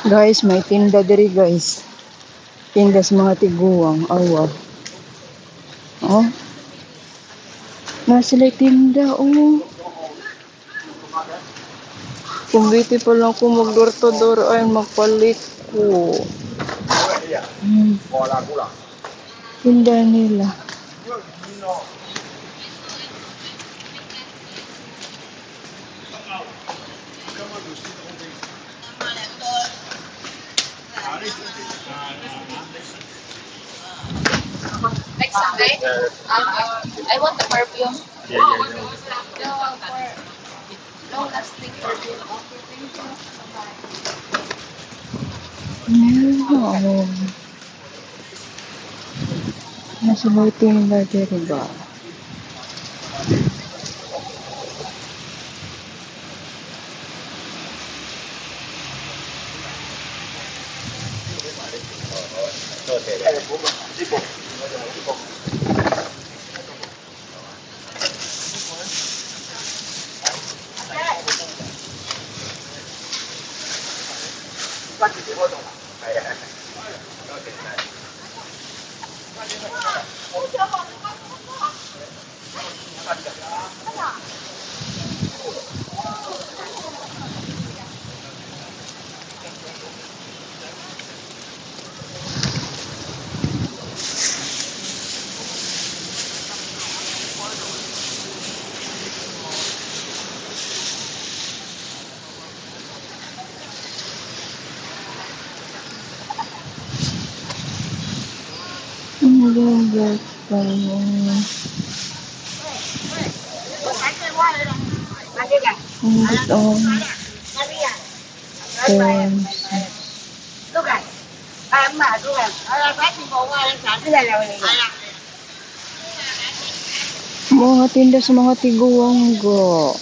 Guys, may tinda diri guys. Tinda sa mga tiguang. Awa. Oh. Nasa tinda, oh. Kung beautiful lang ko mag-door to door ay magpalit ko. Tinda nila. I want the perfume. No lasting perfume. Oh. Nasa tinda diri ba? Mga tinda sa mga tiguang go.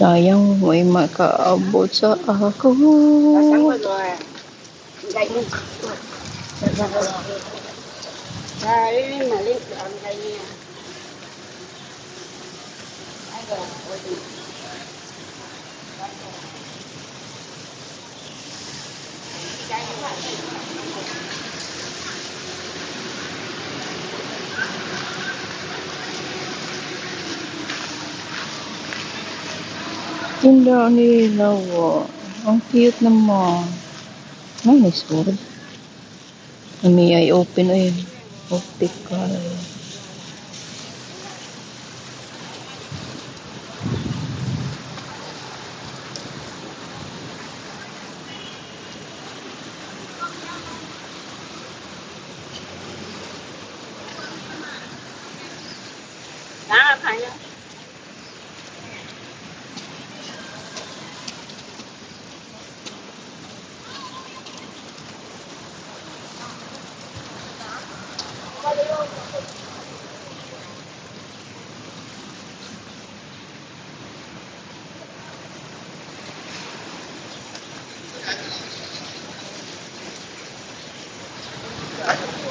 Sayang may makaabot sa ako. Tinda nila, wow. Ang cute naman. Ay, nice word. May I open ay optical.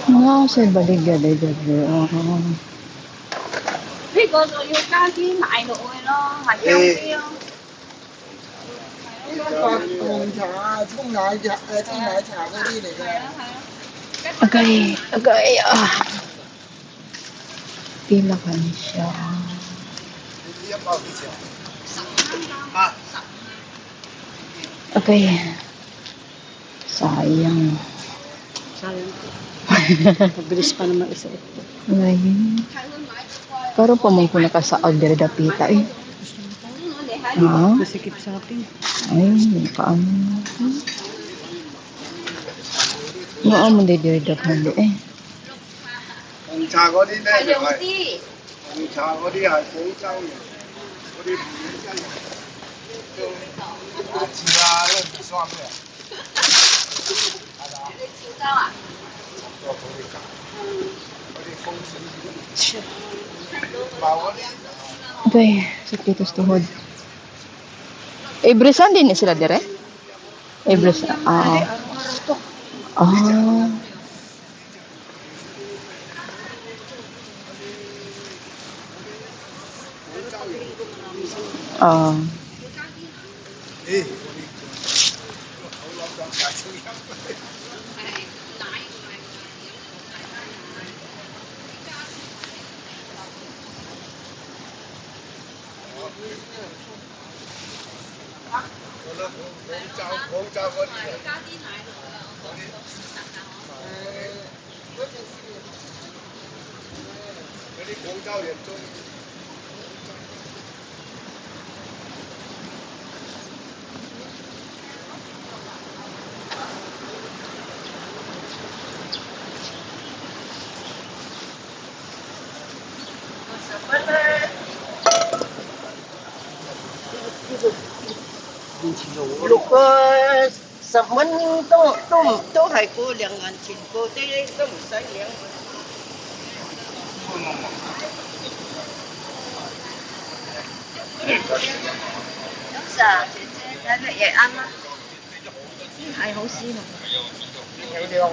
Mga sa baligya day gabi. Because you can't see my no no, my young Agay, agay, Pila ka ni siya. Agay. Sayang. Mabilis pa naman isa ito. Ngayon. Karon pa man ko nakasaag diri dapita eh. Ha? Masikip sa atin. Ay, kaano. Nga mo diri dapan di eh. 紅茶嗰啲咧係就係用啲。紅茶嗰啲係廣州嘅，嗰啲唔真係都字啊，都唔算咩，係嘛？潮州啊？個佢哋搞嗰啲風扇，唔係嗰啲。 Agay, sakit sa tuhod. Ibresan din sila dire? Ibresan. Ah. Ah, Eh,好攞講大聲音。好啦，廣州嗰啲人，嗰啲廣州人中意。六個10蚊都係過2銀錢，過啲都唔使兩。咁咋，姐姐睇乜嘢啱啊？係好思路，係兩。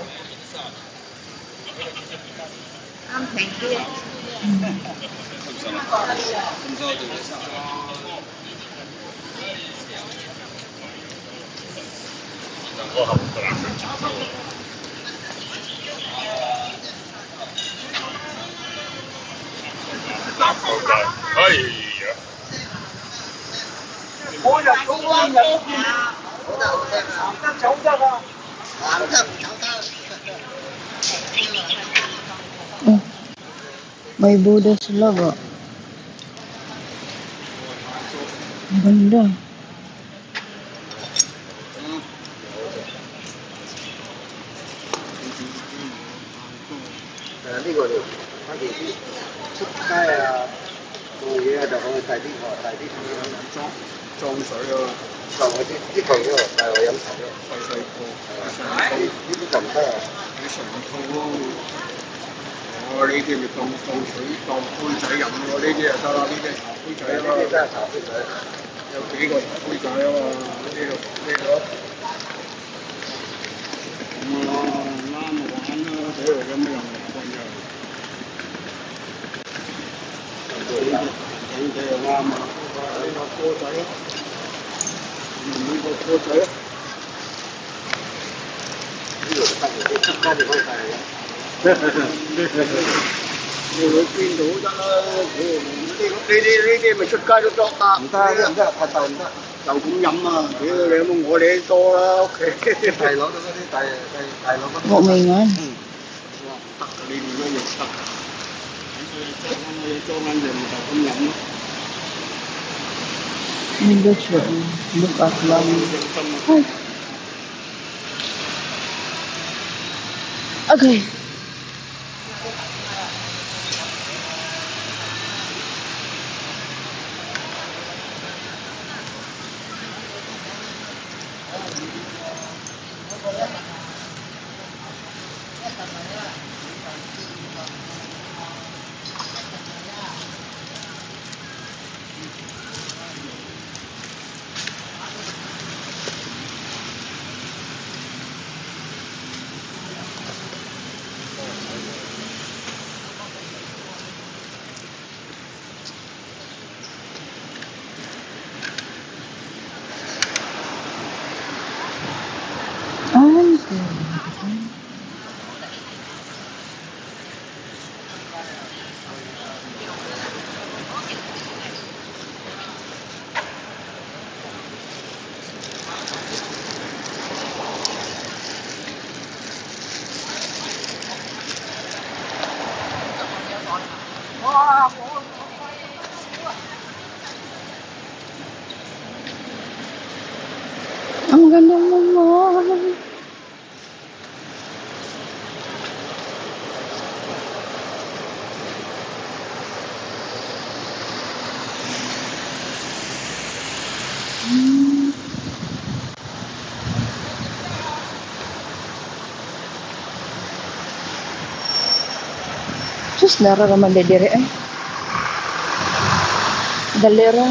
啱平啲。哎呀！我入公安入邊，行得走得啊！行得唔走得。may Buddha sila ba? Ang ganda.呢個就反正啲出街啊，做嘢啊就可以帶啲裝水啊，就我啲朋友帶我飲茶咯，細個呢啲就唔得啊，你上套咯。哦，呢啲咪當水當杯仔飲咯，呢啲就得啦，呢啲茶杯仔啊嘛，呢啲真係茶杯仔，有幾個茶杯仔啊嘛，呢度。咁啊，啱玩啦，屌有咩用啊？整體又啱啊！呢個波仔啊，呢個波仔啊，呢度得嘅，出街就可以帶嚟嘅。你去邊度都得啦，呢啲咪出街都得㗎。唔得，太大唔得。就咁飲啊！屌你有冇我哋多啦屋企。大佬嗰啲大佬嗰啲。Mo may nga. 得呢啲乜嘢得？裝緊嘢咪就咁飲咯。Hindi siya. Bukas lang. Ay. Okay. Ang ganda naman. Sus, nararamdaman dire eh. Dalera.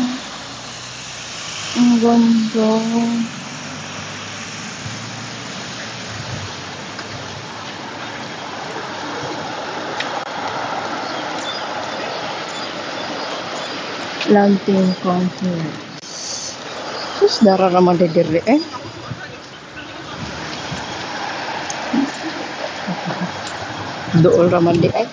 Ang ganda. Lanting complex. Sus, dara naman di diri eh. Dool raman di ay.